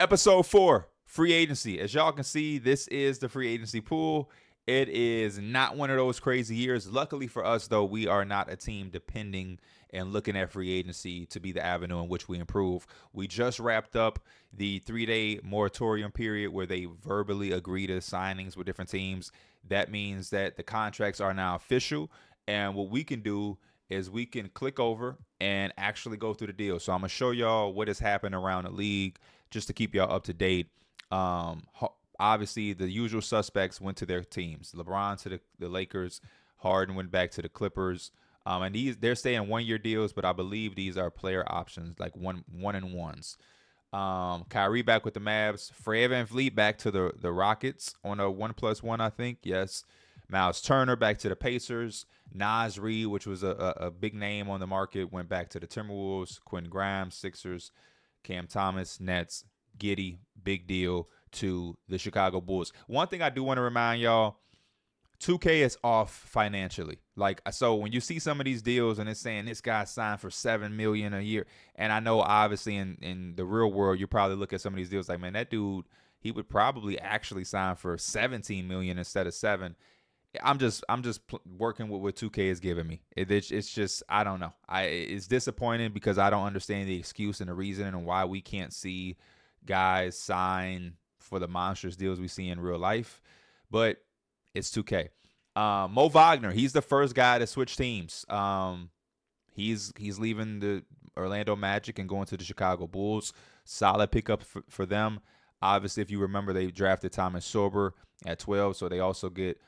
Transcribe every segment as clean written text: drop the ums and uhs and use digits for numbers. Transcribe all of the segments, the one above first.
Episode 4, free agency. As y'all can see, this is the free agency pool. It is not one of those crazy years. Luckily for us, though, we are not a team depending and looking at free agency to be the avenue in which we improve. We just wrapped up the 3-day moratorium period where they verbally agree to signings with different teams. That means that the contracts are now official. And what we can do is we can click over and actually go through the deal. So I'm going to show y'all what has happened around the league just to keep y'all up to date. Obviously, the usual suspects went to their teams. LeBron to the Lakers. Harden went back to the Clippers. And they're staying 1-year deals, but I believe these are player options, like one and ones. Kyrie back with the Mavs. Fred VanVleet back to the Rockets on a 1+1, I think. Yes. Miles Turner back to the Pacers. Naz Reid, which was a big name on the market, went back to the Timberwolves. Quentin Grimes, Sixers. Cam Thomas, Nets. Giddey, big deal to the Chicago Bulls. One thing I do want to remind y'all, 2K is off financially. So when you see some of these deals and it's saying this guy signed for $7 million a year, and I know obviously in the real world you probably look at some of these deals like, man, that dude, he would probably actually sign for $17 million instead of $7 million. I'm just working with what 2K is giving me. It's just, I don't know. It's disappointing because I don't understand the excuse and the reason and why we can't see guys sign for the monstrous deals we see in real life. But it's 2K. Mo Wagner, he's the first guy to switch teams. He's leaving the Orlando Magic and going to the Chicago Bulls. Solid pickup for them. Obviously, if you remember, they drafted Thomas Sorber at 12, so they also get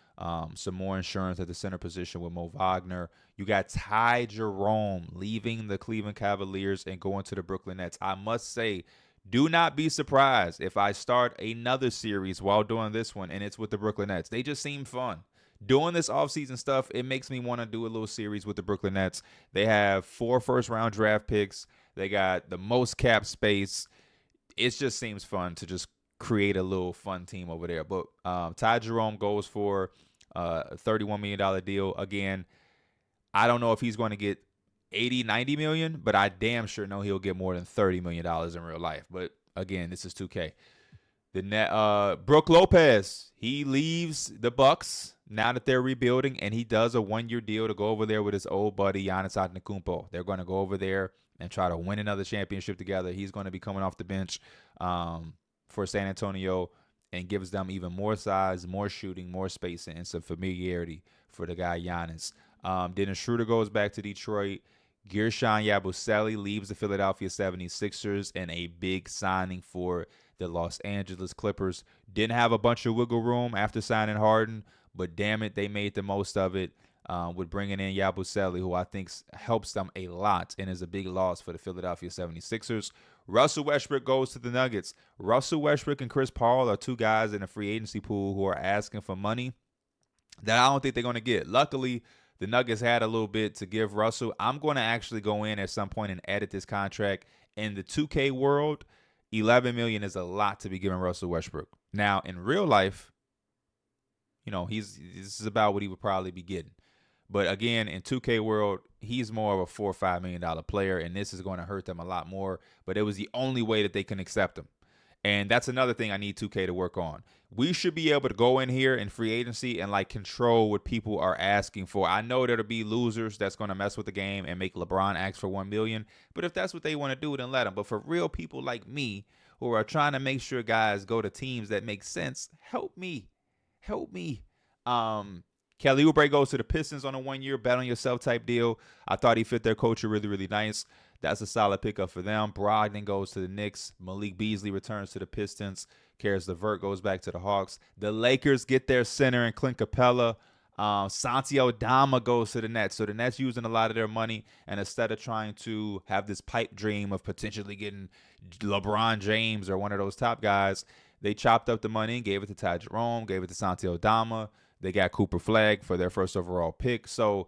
some more insurance at the center position with Mo Wagner. You got Ty Jerome leaving the Cleveland Cavaliers and going to the Brooklyn Nets. I must say, do not be surprised if I start another series while doing this one, and it's with the Brooklyn Nets. They just seem fun. Doing this offseason stuff, it makes me want to do a little series with the Brooklyn Nets. They have 4 first-round draft picks. They got the most cap space. It just seems fun to just create a little fun team over there. But Ty Jerome goes for a $31 million deal. Again, I don't know if he's going to get 80, 90 million, but I damn sure know he'll get more than $30 million in real life. But again, this is 2K. Brook Lopez, he leaves the Bucks now that they're rebuilding, and he does a 1-year deal to go over there with his old buddy Giannis Antetokounmpo. They're going to go over there and try to win another championship together. He's going to be coming off the bench for San Antonio and gives them even more size, more shooting, more spacing, and some familiarity for the guy Giannis. Dennis Schroeder goes back to Detroit. Gershon Yabusele leaves the Philadelphia 76ers in a big signing for the Los Angeles Clippers. Didn't have a bunch of wiggle room after signing Harden, but damn it, they made the most of it with bringing in Yabusele, who I think helps them a lot and is a big loss for the Philadelphia 76ers. Russell Westbrook goes to the Nuggets. Russell Westbrook and Chris Paul are 2 guys in the free agency pool who are asking for money that I don't think they're going to get. Luckily, the Nuggets had a little bit to give Russell. I'm going to actually go in at some point and edit this contract. In the 2K world, $11 million is a lot to be giving Russell Westbrook. Now, in real life, this is about what he would probably be getting. But again, in 2K world, he's more of a $4 or $5 million player, and this is going to hurt them a lot more. But it was the only way that they can accept him. And that's another thing I need 2K to work on. We should be able to go in here in free agency and control what people are asking for. I know there'll be losers that's going to mess with the game and make LeBron ask for $1 million. But if that's what they want to do, then let them. But for real people like me who are trying to make sure guys go to teams that make sense, help me. Help me. Kelly Oubre goes to the Pistons on a 1-year bet on yourself type deal. I thought he fit their culture really, really nice. That's a solid pickup for them. Brogdon goes to the Knicks. Malik Beasley returns to the Pistons. Karis LeVert goes back to the Hawks. The Lakers get their center in Clint Capella. Santi Aldama goes to the Nets. So the Nets using a lot of their money, and instead of trying to have this pipe dream of potentially getting LeBron James or one of those top guys, they chopped up the money and gave it to Ty Jerome, gave it to Santi Aldama. They got Cooper Flagg for their first overall pick. So,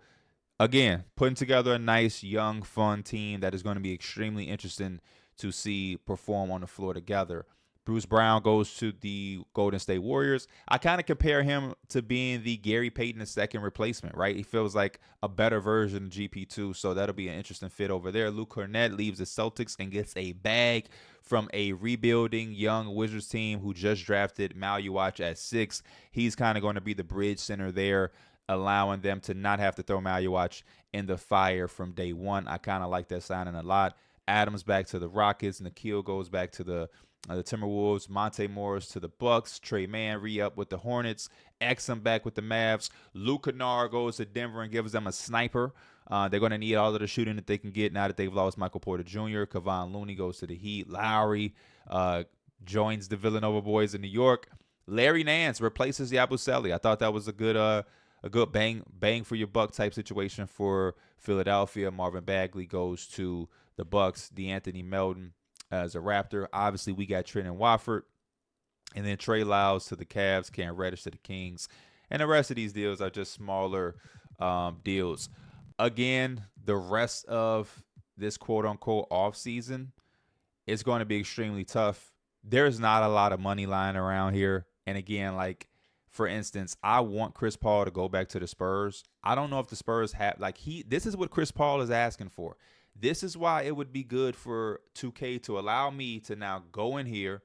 again, putting together a nice, young, fun team that is going to be extremely interesting to see perform on the floor together. Bruce Brown goes to the Golden State Warriors. I kind of compare him to being the Gary Payton II replacement, right? He feels like a better version of GP2, so that'll be an interesting fit over there. Luke Cornett leaves the Celtics and gets a bag from a rebuilding young Wizards team who just drafted Maluach at 6. He's kind of going to be the bridge center there, allowing them to not have to throw Maluach in the fire from day one. I kind of like that signing a lot. Adams back to the Rockets. Nikhil goes back to the Timberwolves. Monte Morris to the Bucks. Trey Mann re-up with the Hornets. Exum back with the Mavs. Luke Kennard goes to Denver and gives them a sniper. They're going to need all of the shooting that they can get now that they've lost Michael Porter Jr. Kevon Looney goes to the Heat. Lowry joins the Villanova boys in New York. Larry Nance replaces Yabusele. I thought that was a good bang for your buck type situation for Philadelphia. Marvin Bagley goes to the Bucks. DeAnthony Melton as a Raptor. Obviously, we got Trent Watford. And then Trey Lyles to the Cavs, Cam Reddish to the Kings. And the rest of these deals are just smaller deals. Again, the rest of this quote-unquote offseason is going to be extremely tough. There's not a lot of money lying around here. And again, like, for instance, I want Chris Paul to go back to the Spurs. I don't know if the Spurs have, this is what Chris Paul is asking for. This is why it would be good for 2K to allow me to now go in here,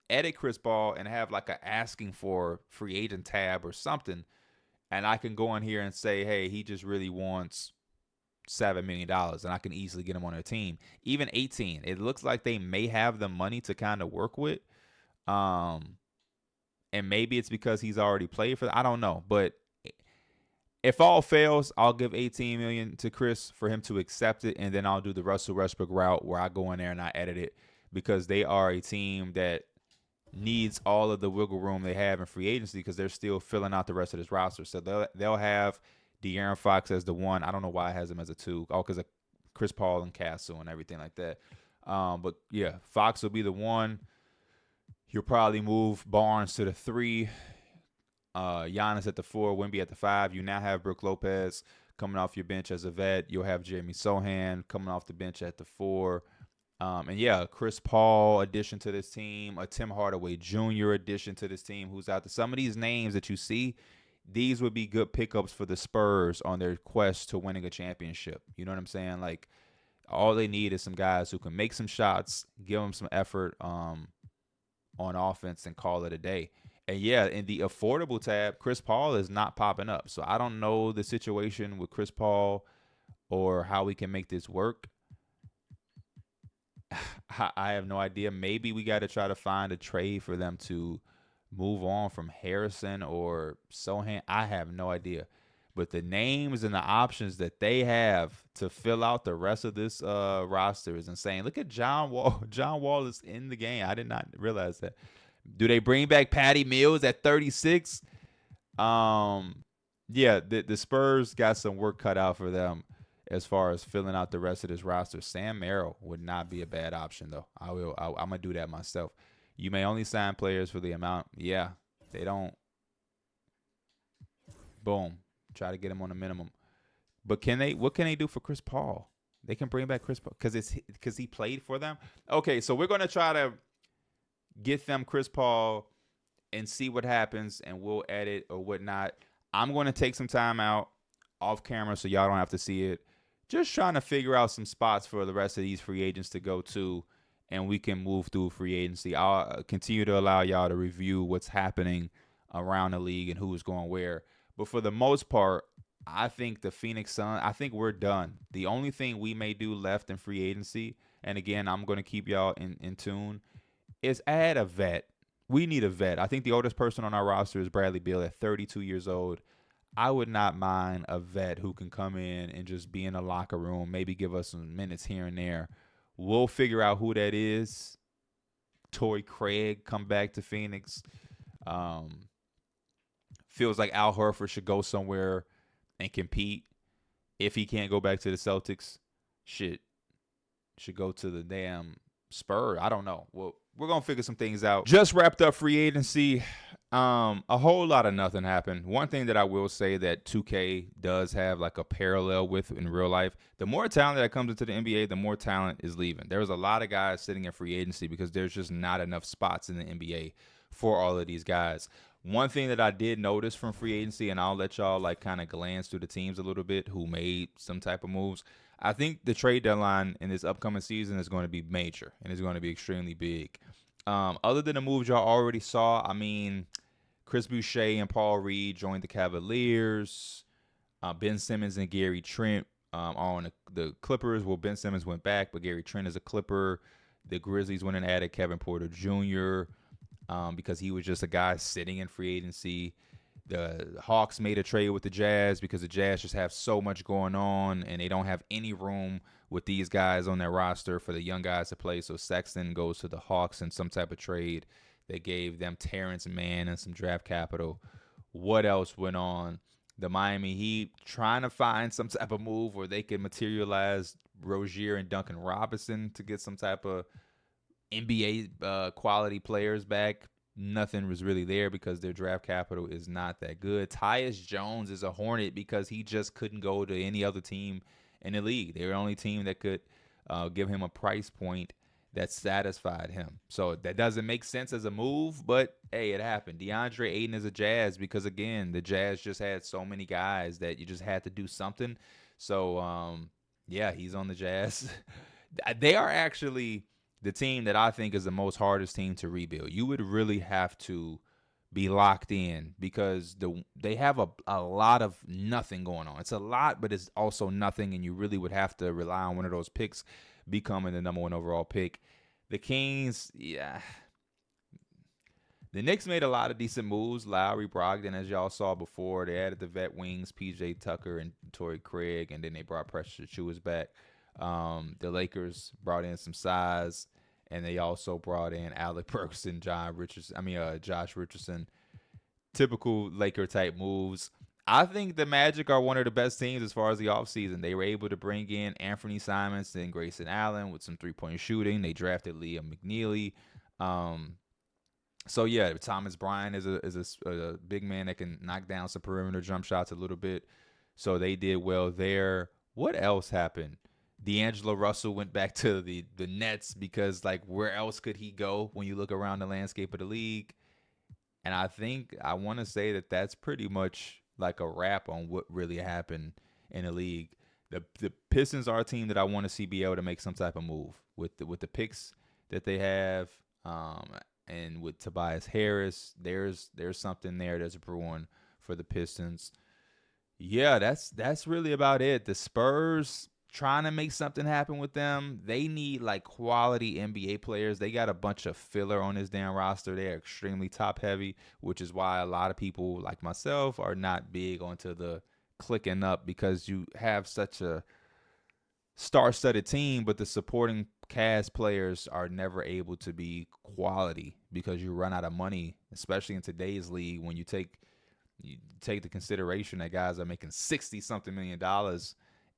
edit Chris Paul, and have like a asking for free agent tab or something. And I can go in here and say, hey, he just really wants $7 million, and I can easily get him on their team. Even 18. It looks like they may have the money to kind of work with. And maybe it's because he's already played for, I don't know. But if all fails, I'll give $18 million to Chris for him to accept it, and then I'll do the Russell Westbrook route where I go in there and I edit it, because they are a team that needs all of the wiggle room they have in free agency because they're still filling out the rest of this roster. So they'll have De'Aaron Fox as the 1. I don't know why it has him as a 2. Oh, because of Chris Paul and Castle and everything like that. But yeah, Fox will be the 1. You'll probably move Barnes to the 3. Giannis at the 4, Wemby at the 5. You now have Brook Lopez coming off your bench as a vet. You'll have Jeremy Sohan coming off the bench at the 4. And yeah, Chris Paul addition to this team, a Tim Hardaway Jr. addition to this team who's out there. Some of these names that you see, these would be good pickups for the Spurs on their quest to winning a championship. You know what I'm saying? Like, all they need is some guys who can make some shots, give them some effort on offense, and call it a day. And yeah, in the affordable tab, Chris Paul is not popping up. So I don't know the situation with Chris Paul or how we can make this work. I have no idea. Maybe we got to try to find a trade for them to move on from Harrison or Sohan. I have no idea. But the names and the options that they have to fill out the rest of this roster is insane. Look at John Wall. John Wall is in the game. I did not realize that. Do they bring back Patty Mills at 36? Yeah, the Spurs got some work cut out for them as far as filling out the rest of this roster. Sam Merrill would not be a bad option, though. I'm going to do that myself. You may only sign players for the amount. Yeah, they don't. Boom. Try to get him on a minimum. But what can they do for Chris Paul? They can bring back Chris Paul because he played for them. Okay, so we're going to try to get them Chris Paul and see what happens, and we'll edit or whatnot. I'm going to take some time out off camera so y'all don't have to see it. Just trying to figure out some spots for the rest of these free agents to go to, and we can move through free agency. I'll continue to allow y'all to review what's happening around the league and who is going where. But for the most part, I think the Phoenix Suns, I think we're done. The only thing we may do left in free agency, and again, I'm going to keep y'all in tune, is add a vet. We need a vet. I think the oldest person on our roster is Bradley Beal at 32 years old. I would not mind a vet who can come in and just be in the locker room, maybe give us some minutes here and there. We'll figure out who that is. Torrey Craig come back to Phoenix. Feels like Al Horford should go somewhere and compete. If he can't go back to the Celtics, should go to the damn Spurs. I don't know. Well, we're going to figure some things out. Just wrapped up free agency. A whole lot of nothing happened. One thing that I will say that 2K does have like a parallel with in real life, the more talent that comes into the NBA, the more talent is leaving. There was a lot of guys sitting in free agency because there's just not enough spots in the NBA for all of these guys. One thing that I did notice from free agency, and I'll let y'all like kind of glance through the teams a little bit who made some type of moves. I think the trade deadline in this upcoming season is going to be major and it's going to be extremely big. Other than the moves y'all already saw, I mean, Chris Boucher and Paul Reed joined the Cavaliers. Ben Simmons and Gary Trent are on the Clippers. Well, Ben Simmons went back, but Gary Trent is a Clipper. The Grizzlies went and added Kevin Porter Jr. Because he was just a guy sitting in free agency. The Hawks made a trade with the Jazz because the Jazz just have so much going on and they don't have any room with these guys on their roster for the young guys to play. So Sexton goes to the Hawks in some type of trade. They gave them Terrence Mann and some draft capital. What else went on? The Miami Heat trying to find some type of move where they could materialize Rozier and Duncan Robinson to get some type of NBA quality players back. Nothing was really there because their draft capital is not that good. Tyus Jones is a Hornet because he just couldn't go to any other team in the league. They were the only team that could give him a price point that satisfied him. So that doesn't make sense as a move, but hey, it happened. DeAndre Ayton is a Jazz because, again, the Jazz just had so many guys that you just had to do something. So, yeah, he's on the Jazz. They are actually the team that I think is the most hardest team to rebuild. You would really have to be locked in because they have a lot of nothing going on. It's a lot, but it's also nothing, and you really would have to rely on one of those picks becoming the number one overall pick. The Kings, yeah. The Knicks made a lot of decent moves. Lowry, Brogdon, as y'all saw before, they added the vet wings, PJ Tucker and Torrey Craig, and then they brought Precious Achiuwa back. The Lakers brought in some size, and they also brought in Alec Burks and Josh Richardson. Typical Laker type moves. I think the Magic are one of the best teams as far as the offseason. They were able to bring in Anthony Simons and Grayson Allen with some three-point shooting. They drafted Liam McNeely. So yeah, Thomas Bryant is a big man that can knock down some perimeter jump shots a little bit. So they did well there. What else happened? D'Angelo Russell went back to the Nets because, like, where else could he go when you look around the landscape of the league? And I want to say that that's pretty much like a wrap on what really happened in the league. The Pistons are a team that I want to see be able to make some type of move with the picks that they have, and with Tobias Harris. There's something there that's brewing for the Pistons. Yeah, that's really about it. The Spurs trying to make something happen with them. They need like quality NBA players. They got a bunch of filler on this damn roster. They're extremely top heavy, which is why a lot of people like myself are not big onto the clicking up because you have such a star-studded team, but the supporting cast players are never able to be quality because you run out of money, especially in today's league when you take the consideration that guys are making 60 something $million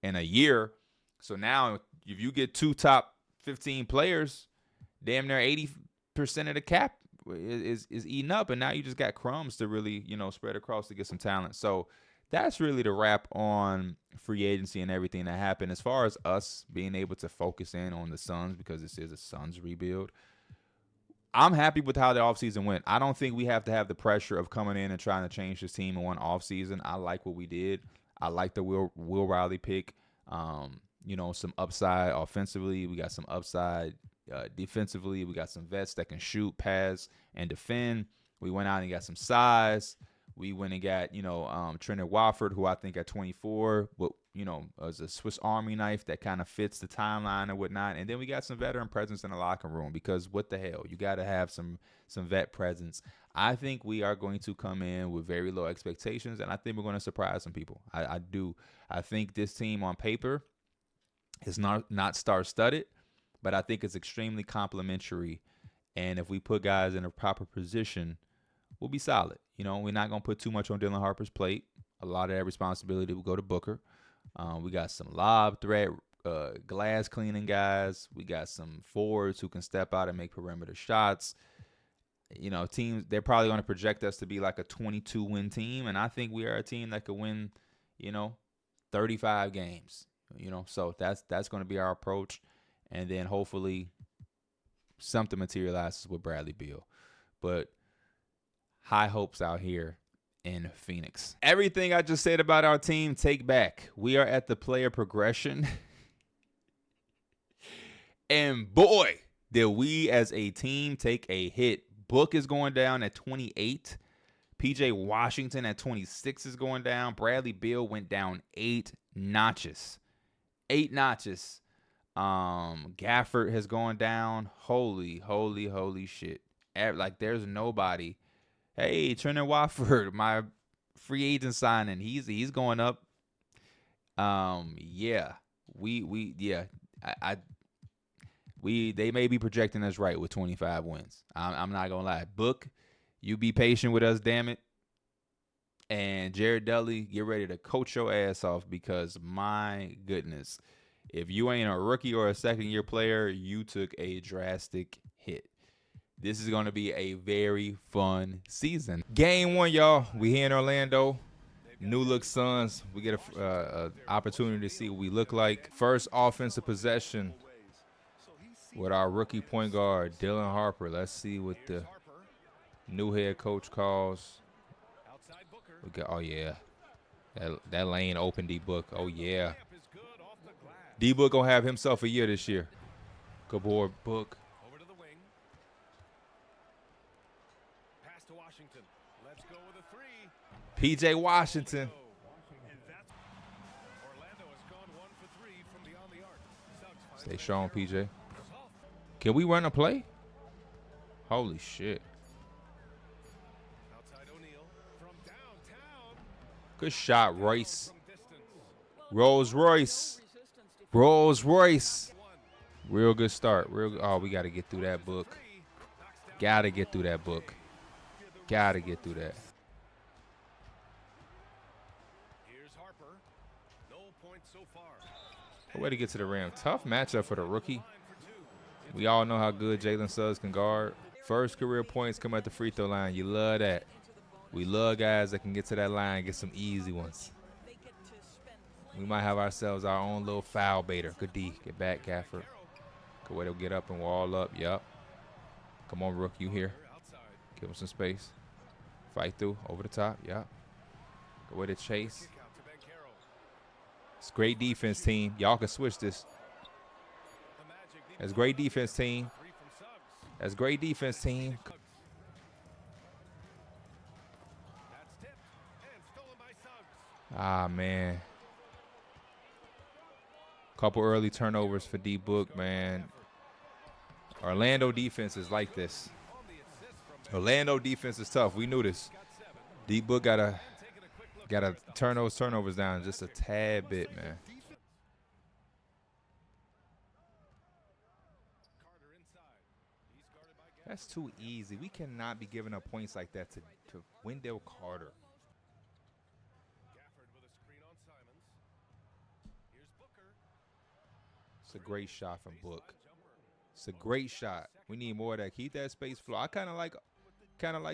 in a year. So now if you get two top 15 players, damn near 80% of the cap is eaten up, and now you just got crumbs to really, spread across to get some talent. So that's really the wrap on free agency and everything that happened. As far as us being able to focus in on the Suns, because this is a Suns rebuild, I'm happy with how the offseason went. I don't think we have to have the pressure of coming in and trying to change this team in one offseason. I like what we did. I like the Will Riley pick. Some upside offensively. We got some upside defensively. We got some vets that can shoot, pass, and defend. We went out and got some size. We went and got, Trent Watford, who I think at 24, but, is a Swiss Army knife that kind of fits the timeline and whatnot. And then we got some veteran presence in the locker room because what the hell? You got to have some vet presence. I think we are going to come in with very low expectations, and I think we're going to surprise some people. I do. I think this team on paper is not star-studded, but I think it's extremely complementary. And if we put guys in a proper position, we'll be solid. We're not going to put too much on Dylan Harper's plate. A lot of that responsibility will go to Booker. We got some lob threat, glass cleaning guys. We got some forwards who can step out and make perimeter shots. teams, they're probably going to project us to be like a 22-win team, and I think we are a team that could win, 35 games. So that's going to be our approach, and then hopefully something materializes with Bradley Beal. But high hopes out here in Phoenix. Everything I just said about our team, take back. We are at the player progression. And boy, did we as a team take a hit. Book is going down at 28. PJ Washington at 26 is going down. Bradley Beal went down 8 notches. 8 notches. Gafford has gone down. Holy shit. Like, there's nobody. Hey, Trendon Watford, my free agent signing. He's going up. Yeah. They may be projecting us right with 25 wins. I'm not gonna lie. Book, you be patient with us, damn it. And Jared Dudley, get ready to coach your ass off, because my goodness, if you ain't a rookie or a second-year player, you took a drastic hit. This is going to be a very fun season. Game 1, y'all. We here in Orlando. New look Suns. We get a opportunity to see what we look like. First offensive possession with our rookie point guard, Dylan Harper. Let's see what the new head coach calls. We got, oh, yeah. That lane open, D-Book. Oh, yeah. D-Book going to have himself a year this year. Good boy, Book. PJ Washington. Stay strong, PJ. Can we run a play? Holy shit. Good shot, Royce. Rolls Royce. Real good start. Oh, we got to get through that, Book. Got to get through that, Book. Got to get through that. Way to get to the rim. Tough matchup for the rookie. We all know how good Jalen Suggs can guard. First career points come at the free throw line. You love that. We love guys that can get to that line and get some easy ones. We might have ourselves our own little foul baiter. Good D. Get back, Gafford. Good way to get up and wall up. Yup. Come on, Rook. You here. Give him some space. Fight through. Over the top. Yup. Good way to chase. It's great defense, team. Y'all can switch this. That's great defense, team. That's great defense, team. Ah, man. Couple early turnovers for D-Book, man. Orlando defense is like this. Orlando defense is tough. We knew this. D-Book gotta turn those turnovers down just a tad bit, man. That's too easy. We cannot be giving up points like that to Wendell Carter. It's a great shot from Book. It's a great shot. We need more of that. Keep that space flow. I kind of like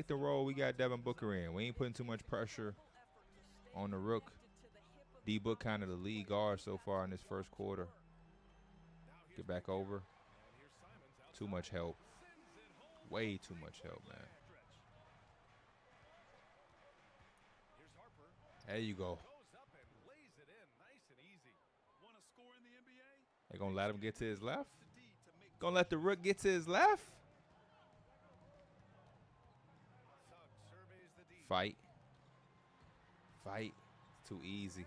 the role we got Devin Booker in. We ain't putting too much pressure on the Rook. D-Book kind of the lead guard so far in this first quarter. Get back over. Too much help. Way too much help, man. There you go. They're going to let him get to his left? Going to let the Rook get to his left? Fight. It's too easy.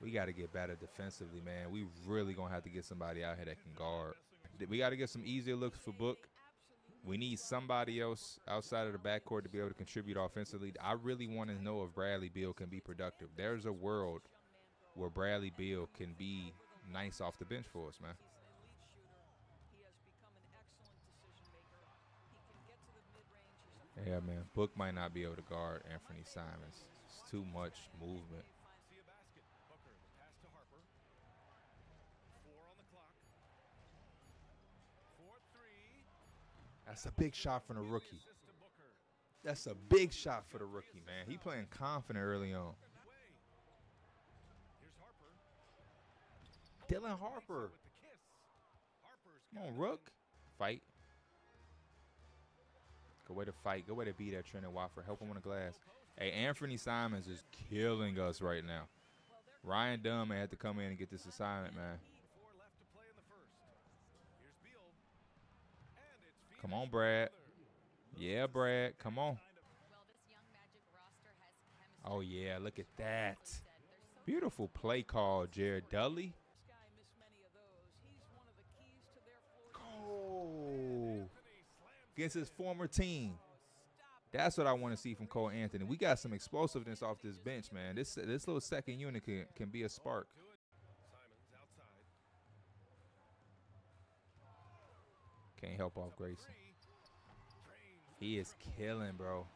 We got to get better defensively, man. We really going to have to get somebody out here that can guard. We got to get some easier looks for Book. We need somebody else outside of the backcourt to be able to contribute offensively. I really want to know if Bradley Beal can be productive. There's a world where Bradley Beal can be nice off the bench for us, man. Yeah, man. Book might not be able to guard Anthony Simons. It's too much movement. That's a big shot from the rookie. That's a big shot for the rookie, man. He playing confident early on. Dylan Harper. Come on, Rook. Fight. Good way to fight. Good way to beat that Trendon Watford. Help him on the glass. Hey, Anthony Simons is killing us right now. Ryan Dunn may have to come in and get this assignment, man. Come on, Brad. Yeah, Brad. Come on. Oh, yeah. Look at that. Beautiful play call, Jared Dudley. Cole. Against his former team. That's what I want to see from Cole Anthony. We got some explosiveness off this bench, man. This little second unit can be a spark. Can't help off Grayson. He is killing, bro.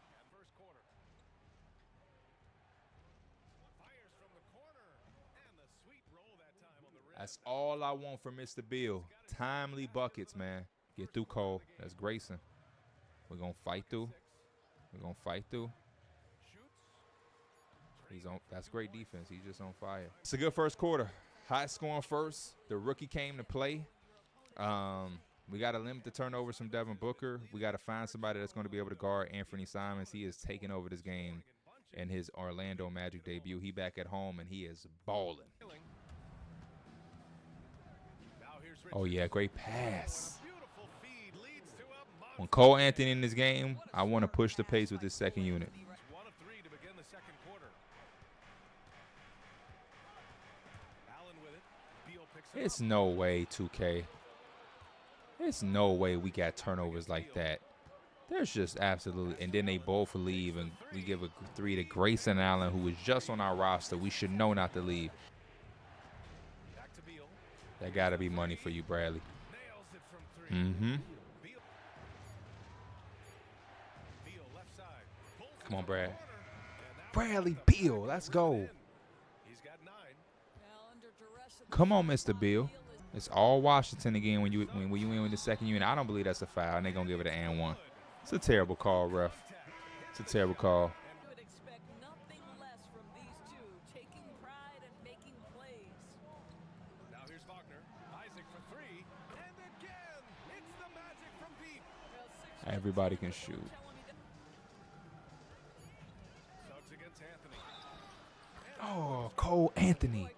That's all I want from Mr. Beal. Timely buckets, man. Get through, Cole. That's Grayson. We're going to fight through. We're going to fight through. He's on. That's great defense. He's just on fire. It's a good first quarter. High scoring first. The rookie came to play. We got to limit the turnovers from Devin Booker. We got to find somebody that's going to be able to guard Anthony Simons. He is taking over this game in his Orlando Magic debut. He back at home, and he is balling. Oh, yeah, great pass. When Cole Anthony in this game, I want to push the pace with this second unit. It's no way, 2K. There's no way we got turnovers like that. There's just absolutely. And then they both leave, and we give a 3 to Grayson Allen, who was just on our roster. We should know not to leave. That got to be money for you, Bradley. Mm-hmm. Come on, Brad. Bradley Beal, let's go. Come on, Mr. Beal. It's all Washington again when you in with the second unit. I don't believe that's a foul, and they're going to give it an and one. It's a terrible call, ref. It's a terrible call. Everybody can shoot. Oh, Cole Anthony.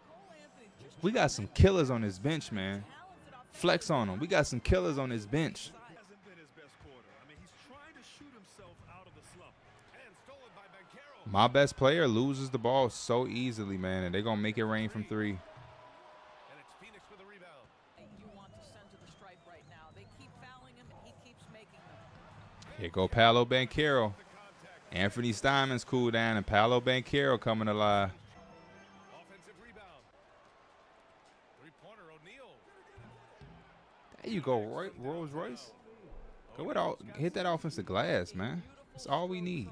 We got some killers on this bench, man. Flex on them. We got some killers on this bench. My best player loses the ball so easily, man, and they're going to make it rain from 3. Here go Paolo Banchero. Anthony Simons cool down, and Paolo Banchero coming alive. There you go, Rolls Royce. Go with all, hit that offensive glass, man. That's all we need.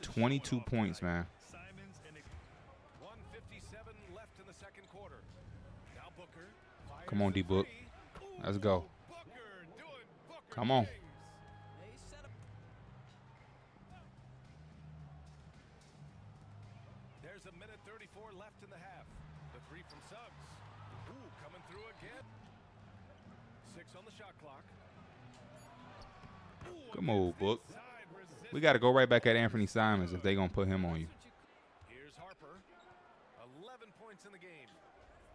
22 points, man. Come on, D-Book. Let's go. Come on. There's a minute 34 left in the half. The 3 from Suggs. Ooh, coming through again. 6 on the shot clock. Come on, Book. We got to go right back at Anthony Simons if they're going to put him on you. Here's Harper. 11 points in the game.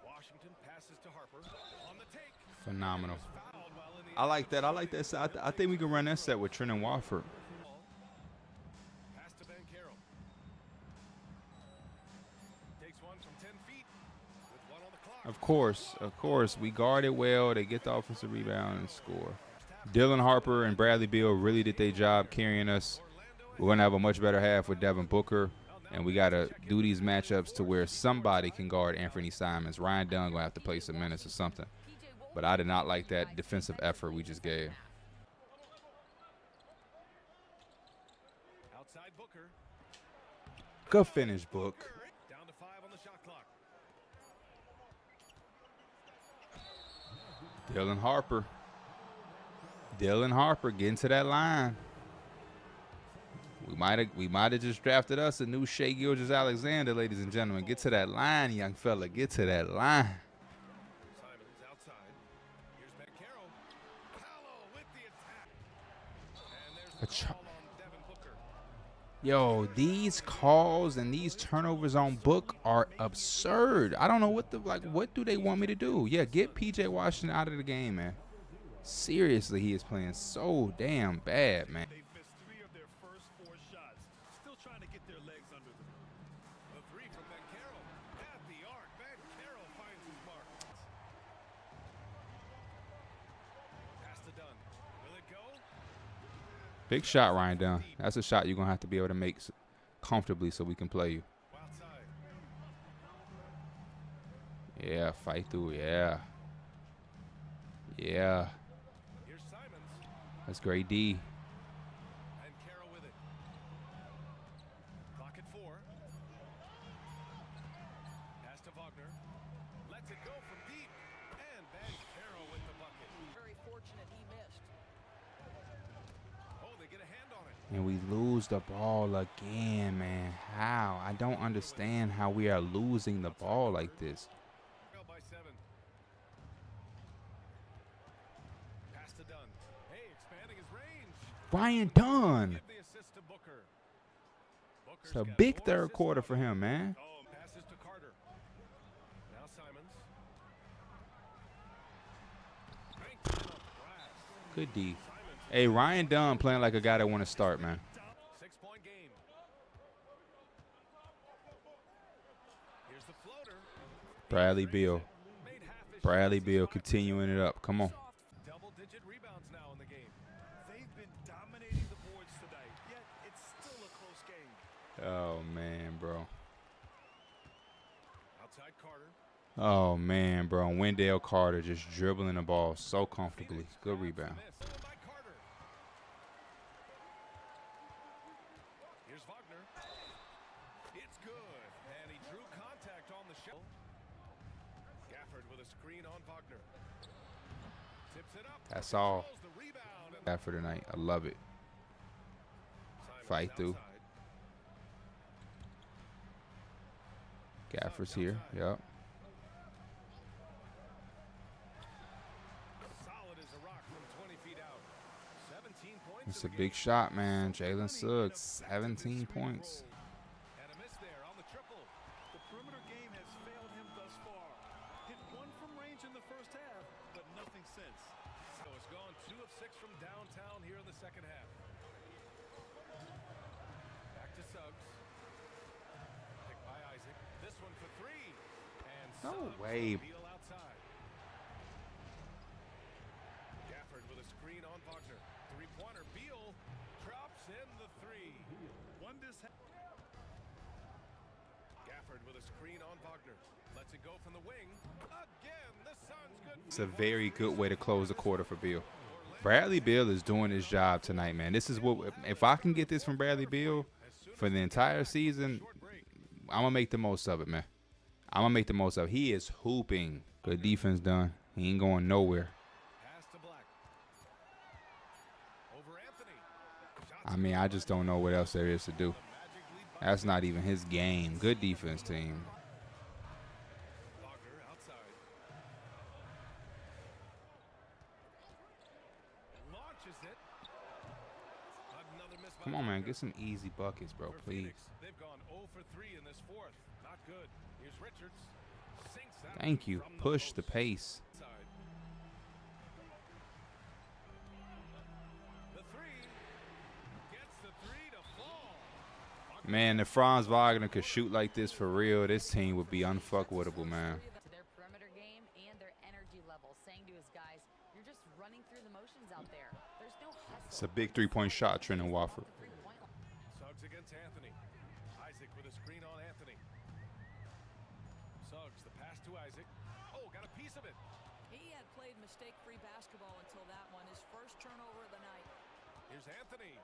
Washington passes to Harper. On the take. Phenomenal. I like that. I like that. I think we can run that set with Trendon Watford. Pass to Banchero. Takes one from 10 feet with 1 on the clock. Of course. We guard it well. They get the offensive rebound and score. Dylan Harper and Bradley Beal really did their job carrying us. We're going to have a much better half with Devin Booker, and we got to do these matchups to where somebody can guard Anthony Simons. Ryan Dunn going to have to play some minutes or something. But I did not like that defensive effort we just gave. Outside Booker. Good finish, Book. Down to 5 on the shot clock. Dylan Harper. Dylan Harper getting to that line. We might have just drafted us a new Shea Gilgeous-Alexander, ladies and gentlemen. Get to that line, young fella. Get to that line. Simons outside. Here's Bankero. Paolo with the attack. And there's the call on Devin Booker. Yo, these calls and these turnovers on Book are absurd. I don't know what do they want me to do? Yeah, get PJ Washington out of the game, man. Seriously, he is playing so damn bad, man. They've missed 3 of their first 4 shots. Still trying to get their legs under them. The 3 from Bankero. At the arc. Bankero finds his mark. Pass to Dunn. Will it go? Big shot, Ryan Dunn. That's a shot you're going to have to be able to make comfortably so we can play you. Outside. Yeah, fight through. Yeah. Yeah. Here's Simons. That's great D. And Carroll with it. Clock at 4. Pass to Wagner. Lets it go from deep. And Bankero with the bucket. Very fortunate he missed. Oh, they get a hand on it. And we lose the ball again, man. How? I don't understand how we are losing the ball like this. By 7. Pass to Dunn. Hey, expanding his range. Ryan Dunn. Give the assist to Booker. It's a big third quarter for him, man. Oh, passes to Carter. Now Simons. Banked off the glass. Good D. Hey, Ryan Dunn playing like a guy that want to start, man. 6-point game. Here's the floater. Bradley Beal. Made half his Bradley shots. Beal continuing it up. Come on. Double-digit rebounds now in the game. They've been dominating the boards tonight, yet it's still a close game. Oh, man, bro. Outside Carter. Oh, man, bro. Wendell Carter just dribbling the ball so comfortably. Good rebound. Miss. By Carter. Here's Wagner. It's good. And he drew contact on the shell. Gafford with a screen on Wagner. Tips it up. That's all Throws the rebound. And that for tonight. I love it. Simons Fight through. outside. Gafford's here. Yep. Solid as a rock from 20 feet out. 17 points. It's in a the big game. shot, man. Jalen Suggs, 17 points. And a miss there on the triple. The perimeter game has failed him thus far. Hit 1 from range in the first half, but nothing since. So it's gone 2 of 6 from downtown here in the second half. Back to Suggs. Picked by Isaac. This one for 3. And No Suggs way. will Beal outside. Gafford with a screen on Wagner. 3-pointer. Beal drops in the 3. Gafford with a screen on Wagner. Lets it go from the wing. Again, the Suns good. It's a very good way to close the quarter for Beal. Bradley Beal is doing his job tonight, man. This is what, if I can get this from Bradley Beal for the entire season, I'm going to make the most of it, man. I'm going to make the most of it. He is hooping. Good defense done. He ain't going nowhere. Pass to Black. Over Anthony. I mean, I just don't know what else there is to do. Magic lead by That's not even his game. Good defense, team. Wagner outside. Launches it. Another miss by Come on, man. Wagner. Get some easy buckets, bro, For please. Phoenix, they've gone 0 for 3 in this fourth. Not good. Here's Richards. Sinks out Thank you. from Push the post. pace. Inside. The 3 gets the 3 to fall. Man, if Franz Wagner could shoot like this for real, this team would be unfuckwittable, man. To their perimeter game and their energy level, saying to his guys, "You're just running through the motions out there. There's no hustle." It's a big three-point shot, Trenton Wofford. Suggs against Anthony. Isaac with a screen on Anthony. Suggs, the pass to Isaac. Oh, got a piece of it. He had played mistake-free basketball until that one, his first turnover of the night. Here's Anthony.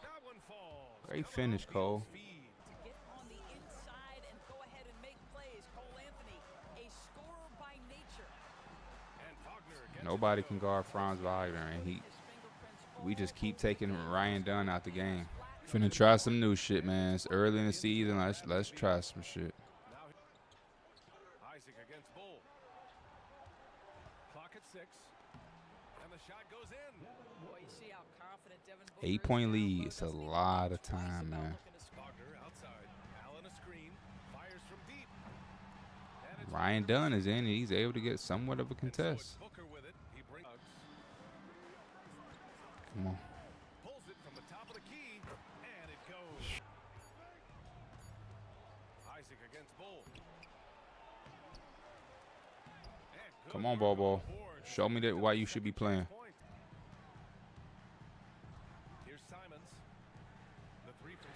That one falls. Great Coming finish, off Cole. Beal's feed. To get on the inside and go Nobody can guard Franz Wagner, and we just keep taking Ryan Dunn out the game. Finna try some new shit, man. It's early in the season. Let's try some shit. Isaac against Bull. Clock at 6. And the shot goes in. Boy, you see how confident Devin Booker is 8-point now, lead. but It's a doesn't even lot think of twice time, about man. looking to score. Wagner outside. Allen a screen. Fires from deep. And it's Ryan Dunn is in, and he's able to get somewhat of a And so it's contest. Booker with it. He brings Come on. pulls it from the top of the key, and it goes. Isaac against Bull. And good Come on, work Ball on Ball. the board. Show me that why you should be playing. Point. Here's Simons. The three from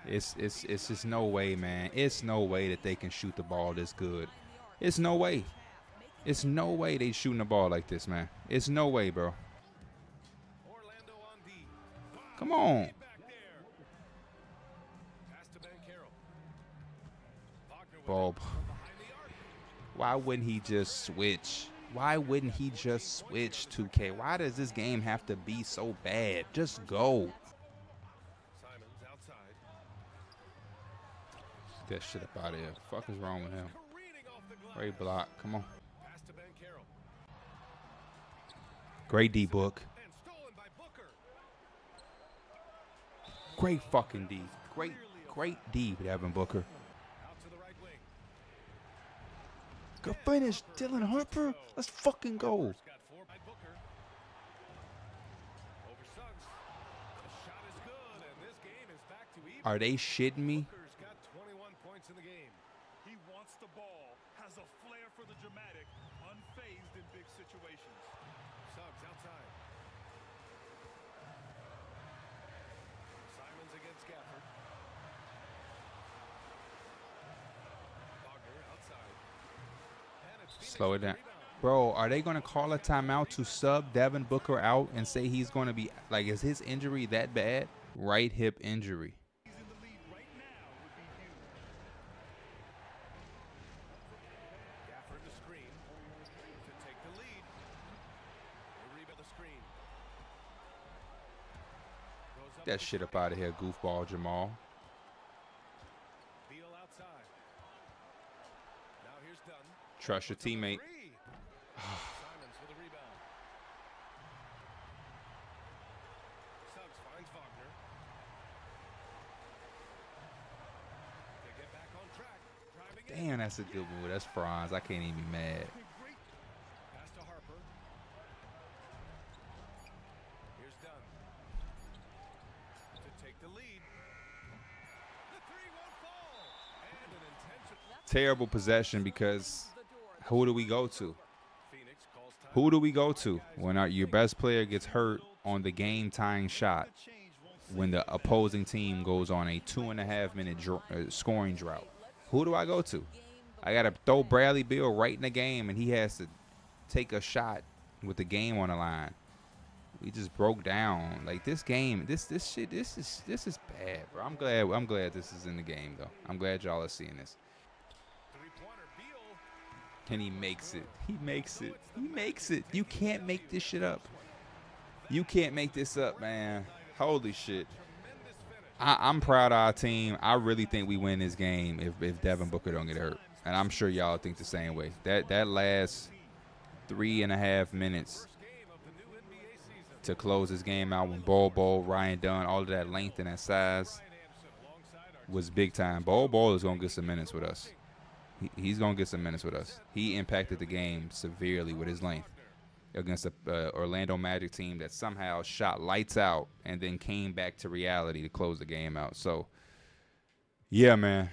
Suggs. It's just no way, man. It's no way that they can shoot the ball this good. It's no way. It's no way they shooting the ball like this, man. It's no way, bro. Orlando on D. Come on. Back there. Pass to Banchero. Wagner with Ball. it from behind the arc. Why wouldn't he just switch? Why wouldn't he just switch 2K? Why does this game have to be so bad? Just go. Simons outside. Get that shit up out of here. Fuck is wrong with him? Careening off the glass. Great block. Come on. Pass to Banchero. Great D book. And stolen by Booker. Great fucking D. Great D, Devin Booker. Out to the right wing. Good finish, Dylan Harper. Let's fucking go. First got 4 by Booker. Over Suggs. The shot is good, and this game is back to even. Are they shitting me? Booker's got 21 points in the game. He wants the ball, has a flair for the dramatic, unfazed in big situations. Suggs outside. Simons against Gafford. Wagner outside. And it's Phoenix Slow it with the down. rebound. Bro, are they going to call a timeout to sub Devin Booker out and say he's going to be, like, is his injury that bad? Right hip injury. He's in the lead right now would be huge. Gafford the screen to take the lead. They rebound the screen. Goes up That to shit up out of here, goofball Jamal. Beal outside. Now here's Dunn. Trust your teammate. Three. Simons for the rebound. Suggs finds Wagner. They get back on track. Driving in. Damn, that's a good move. That's Franz. I can't even be mad. Pass to Harper. Here's Dunn. To take the lead. The three won't fall. And an intentional. Terrible possession because who do we go to? Phoenix calls time. Who do we go to when your best player gets hurt on the game-tying shot when the opposing team goes on a 2.5-minute scoring drought? Who do I go to? I got to throw Bradley Beal right in the game, and he has to take a shot with the game on the line. We just broke down. Like, this game, this shit, this is bad, bro. I'm glad this is in the game, though. I'm glad y'all are seeing this. Three-pointer. Beal. And he makes it. He makes it. He makes it. You can't make this shit up. You can't make this up, man. Holy shit. I'm proud of our team. I really think we win this game if Devin Booker don't get hurt. And I'm sure y'all think the same way. That last 3.5 minutes Game of the new NBA season. to close this game out when Bol, Ryan Dunn, all of that length and that size Ryan Anderson alongside our was big time. Bol is going to get some minutes with us. He's going to get some minutes with us. He impacted the game severely with his length against a Orlando Magic team that somehow shot lights out and then came back to reality to close the game out. So, yeah, man.